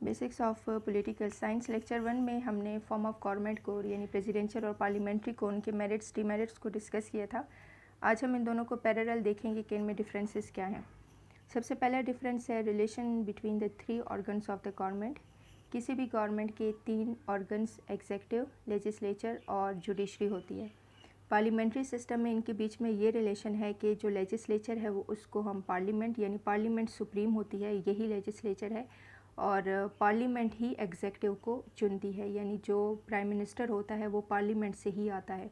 Basics of political science lecture 1 में हमने form of government को यानी प्रेसिडेंशियल और पार्लियामेंट्री को उनके मेरिट्स डिमेरिट्स को डिस्कस किया था। आज हम इन दोनों को पैरेलल देखेंगे कि इनमें डिफरेंसेस क्या हैं। सबसे पहला डिफरेंस है relation between the three organs of the government. किसी भी गवर्नमेंट के तीन ऑर्गन्स एग्जेक्टिव, लेजिस्लेचर और जुडिशरी होती है। पार्लियामेंट्री सिस्टम में इनके बीच में ये रिलेशन है कि जो लेजिस्लेचर है वो उसको हम पार्लियामेंट यानी पार्लियामेंट सुप्रीम होती है, यही लेजिस्लेचर है, और पार्लियामेंट ही एग्जेक्टिव को चुनती है, यानी जो प्राइम मिनिस्टर होता है वो पार्लियामेंट से ही आता है।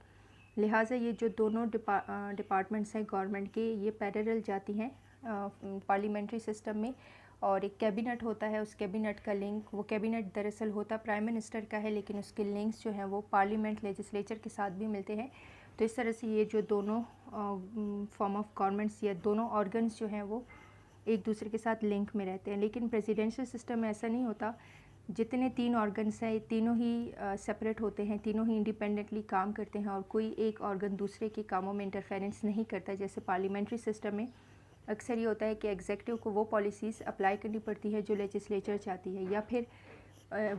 लिहाजा ये जो दोनों डिपार्टमेंट्स हैं गवर्नमेंट के, ये पैरेलल जाती हैं पार्लियामेंट्री सिस्टम में। और एक कैबिनेट होता है, उस कैबिनेट का लिंक, वो कैबिनेट दरअसल होता प्राइम मिनिस्टर का है, लेकिन उसके लिंक्स जो हैं वो पार्लियामेंट लेजिस्लेचर के साथ भी मिलते हैं। तो इस तरह से ये जो दोनों फॉर्म ऑफ गवर्नमेंट्स या दोनों ऑर्गन्स जो हैं वो एक दूसरे के साथ लिंक में रहते हैं। लेकिन प्रेसिडेंशियल सिस्टम में ऐसा नहीं होता। जितने तीन ऑर्गन्स हैं तीनों ही सेपरेट होते हैं, तीनों ही इंडिपेंडेंटली काम करते हैं और कोई एक ऑर्गन दूसरे के कामों में इंटरफेरेंस नहीं करता। जैसे पार्लियामेंट्री सिस्टम में अक्सर ये होता है कि एग्जेक्टिव को वो पॉलिसीज़ अप्लाई करनी पड़ती है जो लेजिस्लेचर चाहती है, या फिर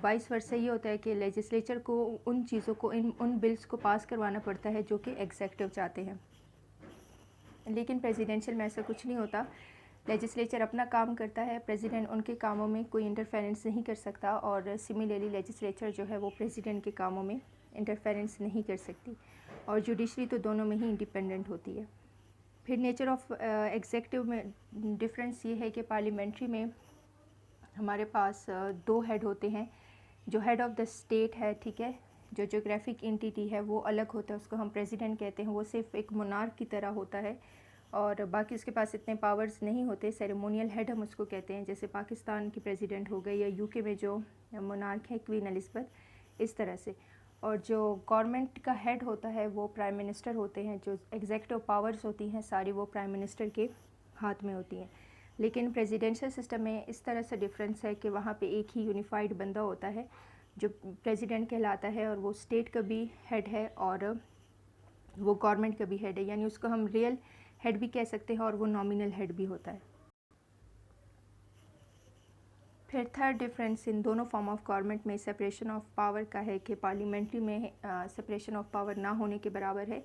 वाइस वर्सा ये होता है कि लेजिस्लेचर को उन चीज़ों को उन बिल्स को पास करवाना पड़ता है जो कि एग्जेक्टिव चाहते हैं। लेकिन प्रेसिडेंशियल में ऐसा कुछ नहीं होता। लेजिस्लेचर अपना काम करता है, प्रेसिडेंट उनके कामों में कोई इंटरफेरेंस नहीं कर सकता, और सिमिलरली लेजिस्लेचर जो है वो प्रेसिडेंट के कामों में इंटरफेरेंस नहीं कर सकती। और जुडिशरी तो दोनों में ही इंडिपेंडेंट होती है। फिर नेचर ऑफ एग्जेक्टिव में डिफरेंस ये है कि पार्लियामेंट्री में हमारे पास दो हेड होते हैं। जो हेड ऑफ़ द स्टेट है, ठीक है, जो जोग्राफिक एंटिटी है वो अलग होता है, उसको हम प्रेसिडेंट कहते हैं। वो सिर्फ एक मोनार्क की तरह होता है और बाकी उसके पास इतने पावर्स नहीं होते। सेरेमोनियल हेड हम उसको कहते हैं, जैसे पाकिस्तान की प्रेसिडेंट हो गई, या यूके में जो मोनार्क है क्वीन एलिज़ाबेथ, इस तरह से। और जो गवर्नमेंट का हेड होता है वो प्राइम मिनिस्टर होते हैं। जो एग्जेक्टिव पावर्स होती हैं सारी वो प्राइम मिनिस्टर के हाथ में होती हैं। लेकिन प्रेसिडेंशियल सिस्टम में इस तरह से डिफरेंस है कि वहाँ पे एक ही यूनिफाइड बंदा होता है जो प्रेसिडेंट कहलाता है, और वो स्टेट का भी हेड है और वो गवर्नमेंट का भी हेड है, यानी उसको हम रियल हेड भी कह सकते हैं और वो नॉमिनल हेड भी होता है। फिर थर्ड डिफरेंस इन दोनों फॉर्म ऑफ गवर्नमेंट में सेपरेशन ऑफ पावर का है कि पार्लियामेंट्री में सेपरेशन ऑफ पावर ना होने के बराबर है,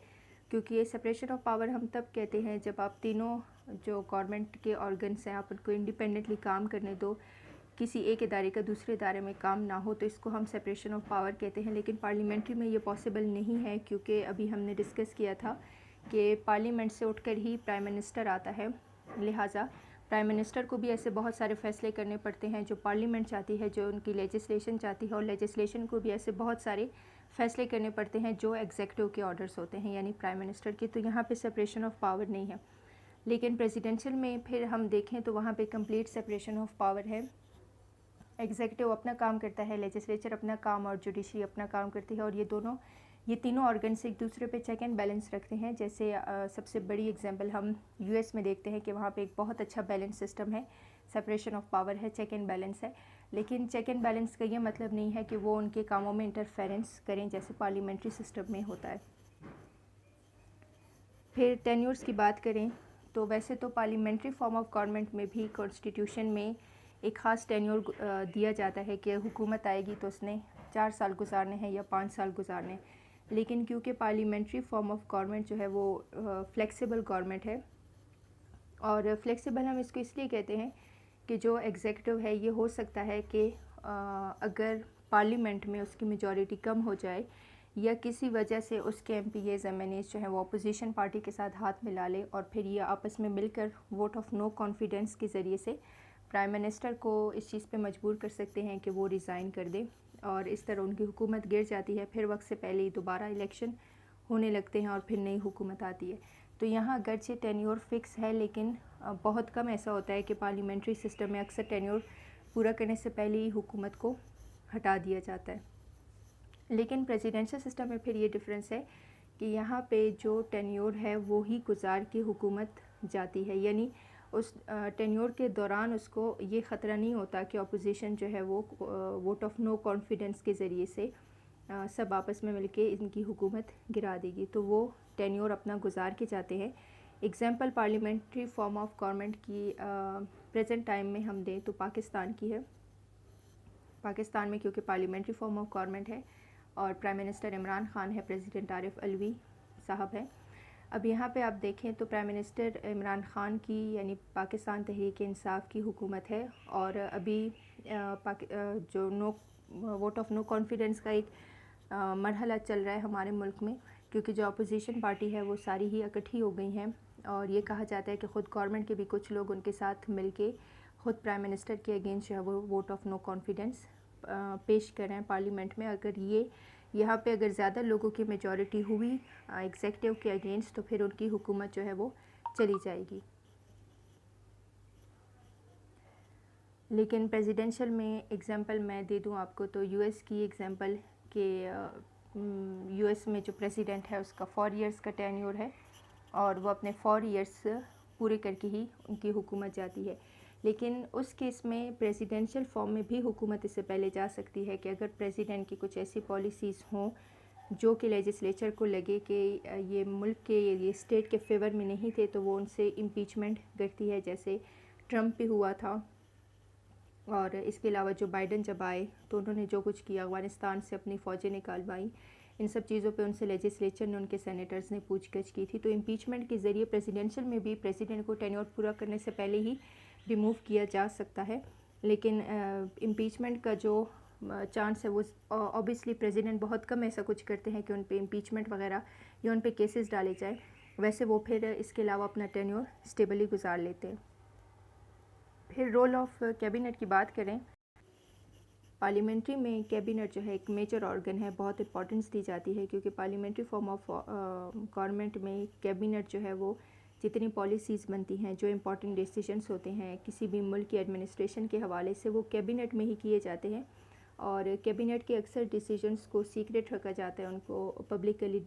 क्योंकि ये सेपरेशन ऑफ पावर हम तब कहते हैं जब आप तीनों जो गवर्नमेंट के ऑर्गन्स हैं आप उनको इंडिपेंडेंटली काम करने दो, किसी एक इदारे का दूसरे इदारे में काम ना हो, तो इसको हम सेपरेशन ऑफ पावर कहते हैं। लेकिन पार्लियामेंट्री में ये पॉसिबल नहीं है, क्योंकि अभी हमने डिस्कस किया था कि पार्लियामेंट से उठकर ही प्राइम मिनिस्टर आता है। लिहाजा प्राइम मिनिस्टर को भी ऐसे बहुत सारे फैसले करने पड़ते हैं जो पार्लियामेंट चाहती है, जो उनकी लेजिस्लेशन चाहती है, और लेजिस्लेशन को भी ऐसे बहुत सारे फैसले करने पड़ते हैं जो एग्जेक्टिव के ऑर्डर्स होते हैं, यानी प्राइम मिनिस्टर के। तो यहाँ पे सेपरेशन ऑफ पावर नहीं है। लेकिन प्रेसिडेंशियल में फिर हम देखें तो वहाँ पे कंप्लीट सेपरेशन ऑफ पावर है। एग्जेक्टिव अपना काम करता है, लेजिस्लेचर अपना काम, और जुडिशरी अपना काम करती है, और ये तीनों ऑर्गन्स एक दूसरे पे चेक एंड बैलेंस रखते हैं। जैसे सबसे बड़ी एग्जांपल हम यूएस में देखते हैं कि वहाँ पे एक बहुत अच्छा बैलेंस सिस्टम है, सेपरेशन ऑफ पावर है, चेक एंड बैलेंस है। लेकिन चेक एंड बैलेंस का ये मतलब नहीं है कि वो उनके कामों में इंटरफेरेंस करें जैसे पार्लियामेंट्री सिस्टम में होता है। फिर टेन्योर्स की बात करें तो वैसे तो पार्लियामेंट्री फॉर्म ऑफ गवर्नमेंट में भी कॉन्स्टिट्यूशन में एक ख़ास टेन्योर दिया जाता है कि हुकूमत आएगी तो उसने 4 साल गुजारने हैं या 5 साल गुजारने। लेकिन क्योंकि पार्लियामेंट्री फॉर्म ऑफ गवर्नमेंट जो है वो फ्लेक्सिबल गवर्नमेंट है, और फ्लेक्सिबल हम इसको इसलिए कहते हैं कि जो एग्जेक्टिव है ये हो सकता है कि अगर पार्लियामेंट में उसकी मेजॉरिटी कम हो जाए या किसी वजह से उसके एमपीएज़ एमएनएज़ जो है वो अपोजिशन पार्टी के साथ हाथ मिला ले, और फिर ये आपस में मिलकर वोट ऑफ नो कॉन्फिडेंस के ज़रिए से प्राइम मिनिस्टर को इस चीज़ पे मजबूर कर सकते हैं कि वो रिज़ाइन कर दे, और इस तरह उनकी हुकूमत गिर जाती है। फिर वक्त से पहले ही दोबारा इलेक्शन होने लगते हैं और फिर नई हुकूमत आती है। तो यहाँ अगरचे टेन्योर फिक्स है, लेकिन बहुत कम ऐसा होता है कि पार्लियामेंट्री सिस्टम में अक्सर टेन्योर पूरा करने से पहले ही हुकूमत को हटा दिया जाता है। लेकिन प्रेसिडेंशियल सिस्टम में फिर ये डिफरेंस है कि यहाँ पे जो टेन्योर है वो ही गुजार के हुकूमत जाती है, यानी उस टेन्योर के दौरान उसको ये ख़तरा नहीं होता कि अपोजिशन जो है वो वोट ऑफ नो कॉन्फिडेंस के ज़रिए से सब आपस में मिलके इनकी हुकूमत गिरा देगी, तो वो टेन्योर अपना गुजार के जाते हैं। Example parliamentary form of government की प्रेजेंट टाइम में हम दें तो पाकिस्तान की है। पाकिस्तान में क्योंकि पार्लियामेंट्री फॉर्म ऑफ गवर्नमेंट है और प्राइम मिनिस्टर इमरान खान है, प्रेसिडेंट आरिफ अलवी साहब है। अब यहाँ पे आप देखें तो प्राइम मिनिस्टर इमरान खान की यानी पाकिस्तान तहरीक इंसाफ की हुकूमत है और अभी जो वोट ऑफ नो कॉन्फिडेंस का एक मरहला चल रहा है हमारे मुल्क में, क्योंकि जो अपोजिशन पार्टी है वो सारी ही इकट्ठी हो गई हैं और ये कहा जाता है कि ख़ुद गवर्नमेंट के भी कुछ लोग उनके साथ मिलके ख़ुद प्राइम मिनिस्टर के अगेंस्ट जो है वो वोट ऑफ नो कॉन्फिडेंस पेश कर रहे हैं पार्लियामेंट में। अगर ये यहाँ पे अगर ज़्यादा लोगों की मेजॉरिटी हुई एग्जेक्टिव के अगेंस्ट तो फिर उनकी हुकूमत जो है वो चली जाएगी। लेकिन प्रेसिडेंशियल में एग्जांपल मैं दे दूँ आपको तो यूएस की एग्जांपल के यूएस में जो प्रेसिडेंट है उसका 4 इयर्स का टेन्योर है और वो अपने 4 इयर्स पूरे करके ही उनकी हुकूमत जाती है। लेकिन उस केस में प्रेसिडेंशियल फॉर्म में भी हुकूमत इससे पहले जा सकती है कि अगर प्रेसिडेंट की कुछ ऐसी पॉलिसीज़ हों जो कि लेजिस्लेचर को लगे कि ये मुल्क के ये स्टेट के फेवर में नहीं थे तो वो उनसे इम्पीचमेंट करती है, जैसे ट्रंप पे हुआ था। और इसके अलावा जो बाइडन जब आए तो उन्होंने जो कुछ किया, अफ़गानिस्तान से अपनी फ़ौजें निकालवाई, इन सब चीज़ों पे उनसे लेजिस्लेचर ने, उनके सेनेटर्स ने पूछगछ की थी। तो इम्पीचमेंट के ज़रिए प्रेसिडेंशियल में भी प्रेसिडेंट को टेन्योर पूरा करने से पहले ही रिमूव किया जा सकता है। लेकिन इम्पीचमेंट का जो चांस है वो ऑब्वियसली प्रेसिडेंट बहुत कम ऐसा कुछ करते हैं कि उन पे इम्पीचमेंट वगैरह या उन पे केसेस डाले जाए। वैसे वो फिर इसके अलावा अपना टेन्योर स्टेबली गुजार लेते हैं। फिर रोल ऑफ कैबिनेट की बात करें, पार्लियामेंट्री में कैबिनेट जो है एक मेजर ऑर्गन है, बहुत इंपॉर्टेंस दी जाती है क्योंकि पार्लियामेंट्री फॉर्म ऑफ गवर्नमेंट में कैबिनेट जो है वो जितनी पॉलिसीज़ बनती हैं, जो इम्पोर्टेंट डिसीजंस होते हैं किसी भी मुल्क की एडमिनिस्ट्रेशन के हवाले से, वो कैबिनेट में ही किए जाते हैं। और कैबिनेट के अक्सर डिसीजंस को सीक्रेट रखा जाता है, उनको पब्लिकली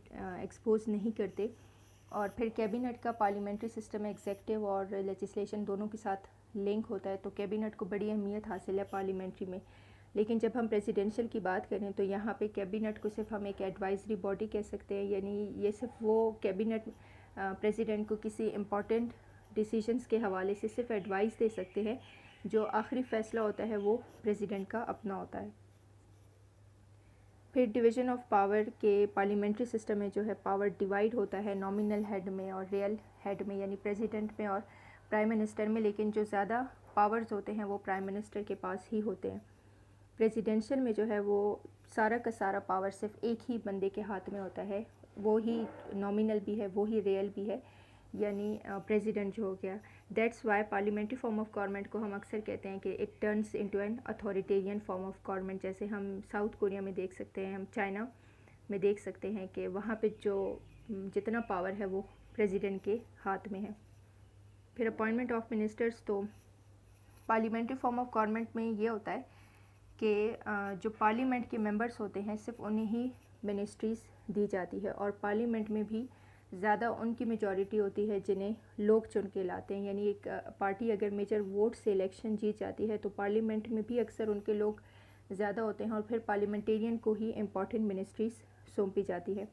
एक्सपोज नहीं करते। और फिर कैबिनेट का पार्लियामेंट्री सिस्टम एग्जेक्टिव और लेजिस्लेशन दोनों के साथ लिंक होता है, तो कैबिनेट को बड़ी अहमियत हासिल है पार्लियामेंट्री में। लेकिन जब हम प्रेसिडेंशियल की बात करें तो यहाँ पे कैबिनेट को सिर्फ हम एक एडवाइजरी बॉडी कह सकते हैं, यानी ये सिर्फ वो कैबिनेट प्रेसिडेंट को किसी इम्पॉर्टेंट डिसीजंस के हवाले से सिर्फ एडवाइस दे सकते हैं, जो आखिरी फ़ैसला होता है वो प्रेसिडेंट का अपना होता है। फिर डिवीज़न ऑफ पावर के पार्लियामेंट्री सिस्टम में जो है पावर डिवाइड होता है नॉमिनल हेड में और रियल हेड में, यानी प्रेसिडेंट में और प्राइम मिनिस्टर में, लेकिन जो ज़्यादा पावर्स होते हैं वो प्राइम मिनिस्टर के पास ही होते हैं। प्रेसिडेंशियल में जो है वो सारा का सारा पावर सिर्फ एक ही बंदे के हाथ में होता है, वो ही नॉमिनल भी है, वो ही रियल भी है, यानी प्रेसिडेंट जो हो गया। That's why parliamentary form of government को हम अक्सर कहते हैं कि it turns into an authoritarian form of government. जैसे हम साउथ कोरिया में देख सकते हैं, हम चाइना में देख सकते हैं कि वहाँ पे जो जितना पावर है वो प्रेसिडेंट के हाथ में है। फिर अपॉइंटमेंट ऑफ मिनिस्टर्स, तो पार्लियामेंट्री फॉर्म ऑफ गवर्नमेंट में ये होता है कि जो पार्लियामेंट के मेंबर्स होते हैं सिर्फ उन्हें ही मिनिस्ट्रीज़ दी जाती है और पार्लियामेंट में भी ज़्यादा उनकी मेजॉरिटी होती है जिन्हें लोग चुन के लाते हैं। यानी एक पार्टी अगर मेजर वोट से इलेक्शन जीत जाती है तो पार्लियामेंट में भी अक्सर उनके लोग ज़्यादा होते हैं और फिर पार्लियामेंटेरियन को ही इम्पॉर्टेंट मिनिस्ट्रीज़ सौंपी जाती है।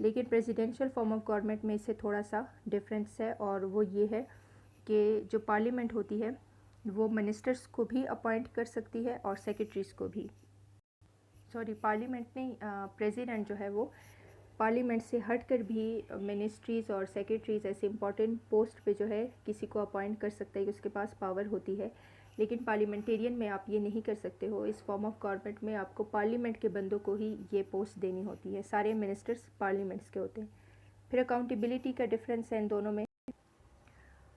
लेकिन प्रेसिडेंशियल फॉर्म ऑफ गवर्नमेंट में इससे थोड़ा सा डिफरेंस है और वो ये है कि जो पार्लियामेंट होती है वो मिनिस्टर्स को भी अपॉइंट कर सकती है और सेक्रेटरीज़ को भी। पार्लियामेंट नहीं, प्रेसिडेंट जो है वो पार्लियामेंट से हटकर भी मिनिस्ट्रीज़ और सेक्रेटरीज़ ऐसे इंपॉर्टेंट पोस्ट पे जो है किसी को अपॉइंट कर सकता है कि उसके पास पावर होती है। लेकिन पार्लियामेंटेरियन में आप ये नहीं कर सकते हो। इस फॉर्म ऑफ गवर्नमेंट में आपको पार्लियामेंट के बंदों को ही ये पोस्ट देनी होती है, सारे मिनिस्टर्स पार्लियामेंट्स के होते हैं। फिर अकाउंटेबिलिटी का डिफरेंस है इन दोनों में,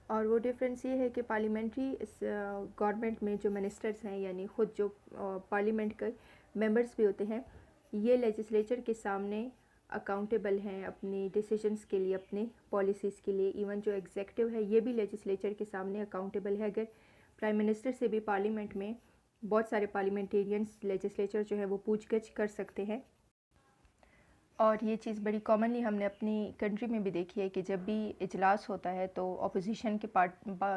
और वो डिफरेंस ये है कि पार्लियामेंट्री गवर्नमेंट में जो मिनिस्टर्स हैं, यानी ख़ुद जो पार्लियामेंट के मेंबर्स भी होते हैं, ये लेजिस्लेचर के सामने अकाउंटेबल हैं अपनी डिसीजंस के लिए, अपने पॉलिसीज़ के लिए। इवन जो एग्जेक्टिव है ये भी लेजिस्लेचर के सामने अकाउंटेबल है। अगर प्राइम मिनिस्टर से भी पार्लियामेंट में बहुत सारे पार्लियामेंटेरियंस लेजिस्लेचर जो है वो पूछगछ कर सकते हैं। और ये चीज़ बड़ी कॉमनली हमने अपनी कंट्री में भी देखी है कि जब भी इजलास होता है तो अपोजिशन के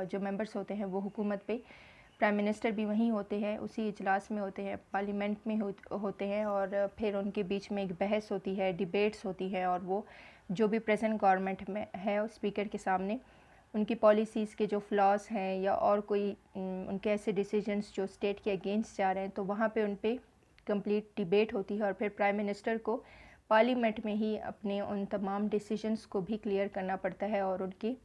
जो मेंबर्स होते हैं वो हुकूमत पे, प्राइम मिनिस्टर भी वहीं होते हैं, उसी इजलास में होते हैं, पार्लियामेंट में होते हैं, और फिर उनके बीच में एक बहस होती है, डिबेट्स होती है, और वो जो भी प्रेजेंट गवर्नमेंट में है उस स्पीकर के सामने उनकी पॉलिसीज़ के जो फ्लॉज हैं या और कोई उनके ऐसे डिसीजंस जो स्टेट के अगेंस्ट जा रहे हैं, तो वहाँ पे उन पे कंप्लीट डिबेट होती है और फिर प्राइम मिनिस्टर को पार्लियामेंट में ही अपने उन तमाम डिसीजंस को भी क्लियर करना पड़ता है और उनकी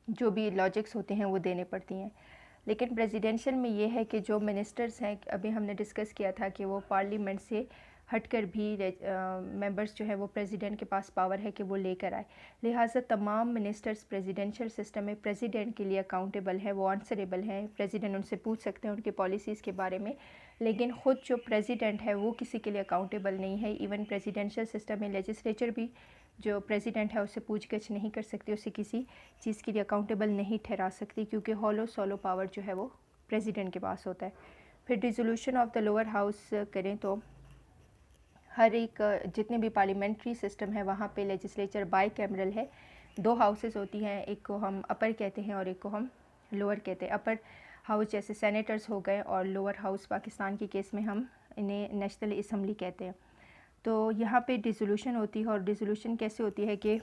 जो भी लॉजिक्स होते हैं वो देने पड़ती हैं। लेकिन प्रेसिडेंशियल में ये है कि जो मिनिस्टर्स हैं, अभी हमने डिस्कस किया था कि वो पार्लियामेंट से हटकर भी मेंबर्स जो है वो प्रेसिडेंट के पास पावर है कि वो लेकर आए। लिहाजा तमाम मिनिस्टर्स प्रेसिडेंशियल सिस्टम में प्रेसिडेंट के लिए अकाउंटेबल हैं, वो आंसरेबल हैं, प्रेसिडेंट उनसे पूछ सकते हैं उनकी पॉलिसीज़ के बारे में। लेकिन ख़ुद जो प्रेसिडेंट है वो किसी के लिए अकाउंटेबल नहीं है। इवन प्रेसिडेंशियल सिस्टम में लेजिस्लेचर भी जो प्रेसिडेंट है उससे पूछगछ नहीं कर सकती, उसे किसी चीज़ के लिए अकाउंटेबल नहीं ठहरा सकती, क्योंकि हॉलो सोलो पावर जो है वो प्रेसिडेंट के पास होता है। फिर dissolution of the lower house करें तो हर एक जितने भी पार्लियामेंट्री सिस्टम है वहाँ पे लेजिस्लेचर बाई कैमरल है। 2 हाउसेस होती हैं, एक को हम अपर कहते हैं और एक को हम लोअर कहते हैं। अपर हाउस जैसे सेनेटर्स हो गए और लोअर हाउस पाकिस्तान के केस में हम इन्हें नेशनल असम्बली कहते हैं। तो यहाँ पे डिसोल्यूशन होती है और डिसोल्यूशन कैसे होती है कि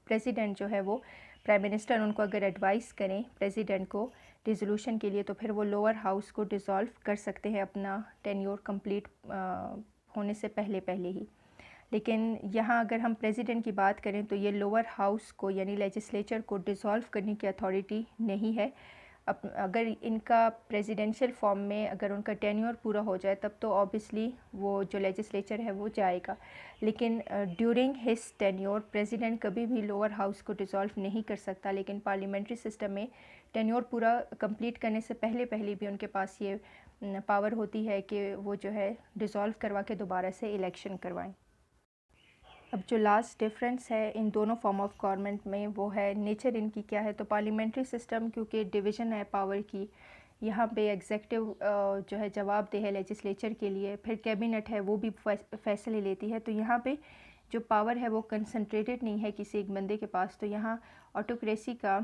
प्रेसिडेंट जो है वो प्राइम मिनिस्टर उनको अगर एडवाइस करें प्रेसिडेंट को डिसोल्यूशन के लिए, तो फिर वो लोअर हाउस को डिसॉल्व कर सकते हैं अपना टेन्योर कंप्लीट होने से पहले ही। लेकिन यहाँ अगर हम प्रेसिडेंट की बात करें तो ये लोअर हाउस को यानी लेजिस्लेचर को डिसॉल्व करने की अथॉरिटी नहीं है। अगर इनका प्रेसिडेंशियल फॉर्म में अगर उनका टेन्योर पूरा हो जाए तब तो ऑब्वियसली वो जो लेजिस्लेचर है वो जाएगा। लेकिन ड्यूरिंग हिज टेन्योर प्रेसिडेंट कभी भी लोअर हाउस को डिसॉल्व नहीं कर सकता। लेकिन पार्लियामेंट्री सिस्टम में टेन्योर पूरा कंप्लीट करने से पहले भी उनके पास ये पावर होती है कि वो जो है डिसॉल्व करवा के दोबारा से इलेक्शन करवाएं। अब जो लास्ट डिफरेंस है इन दोनों फॉर्म ऑफ गवर्नमेंट में वो है नेचर इनकी क्या है। तो पार्लियामेंट्री सिस्टम क्योंकि डिवीज़न है पावर की, यहाँ पे एग्जेक्टिव जो है जवाबदेह है लेजिस्लेचर के लिए, फिर कैबिनेट है वो भी फैसले लेती है। तो यहाँ पे जो पावर है वो कंसंट्रेटेड नहीं है किसी एक बंदे के पास, तो यहाँ ऑटोक्रेसी का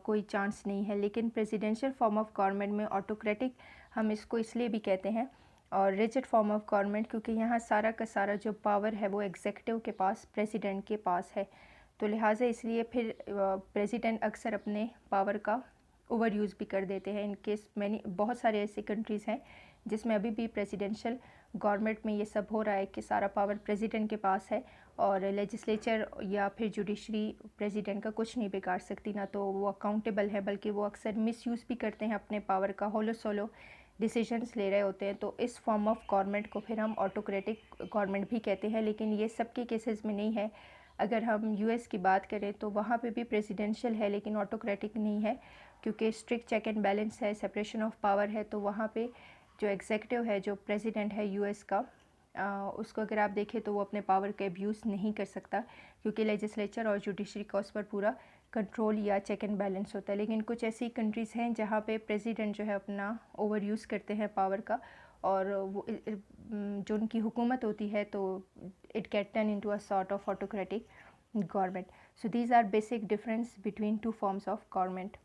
कोई चांस नहीं है। लेकिन प्रेसिडेंशियल फॉर्म ऑफ गवर्नमेंट में ऑटोक्रेटिक हम इसको इसलिए भी कहते हैं और रिजिड फॉर्म ऑफ गवर्नमेंट क्योंकि यहाँ सारा का सारा जो पावर है वो एग्जेक्टिव के पास, प्रेसिडेंट के पास है। तो लिहाजा इसलिए फिर प्रेसिडेंट अक्सर अपने पावर का ओवर यूज़ भी कर देते हैं। इन केस बहुत सारे ऐसे कंट्रीज़ हैं जिसमें अभी भी प्रेसिडेंशियल गवर्नमेंट में ये सब हो रहा है कि सारा पावर प्रेसिडेंट के पास है और लेजिस्लेचर या फिर जुडिशरी प्रेसिडेंट का कुछ नहीं बिगाड़ सकती, ना तो वो अकाउंटेबल है बल्कि वो अक्सर मिसयूज़ भी करते हैं अपने पावर का, होलो सोलो डिसीजंस ले रहे होते हैं। तो इस फॉर्म ऑफ गवर्नमेंट को फिर हम ऑटोक्रेटिक गवर्नमेंट भी कहते हैं। लेकिन ये सबके केसेस में नहीं है। अगर हम यूएस की बात करें तो वहाँ पे भी प्रेसिडेंशियल है लेकिन ऑटोक्रेटिक नहीं है, क्योंकि स्ट्रिक्ट चेक एंड बैलेंस है, सेपरेशन ऑफ पावर है। तो वहाँ पे जो एग्जेक्टिव है, जो प्रेसिडेंट है यूएस का, उसको अगर आप देखें तो वो अपने पावर का अब्यूज़ नहीं कर सकता, क्योंकि लेजिस्लेचर और जुडिशरी का उस पर पूरा कंट्रोल या चेक एंड बैलेंस होता है। लेकिन कुछ ऐसी कंट्रीज़ हैं जहाँ पे प्रेसिडेंट जो है अपना ओवर यूज़ करते हैं पावर का, और वो जो उनकी हुकूमत होती है तो it get turn into a sort of autocratic government. So these are basic difference between two forms of government.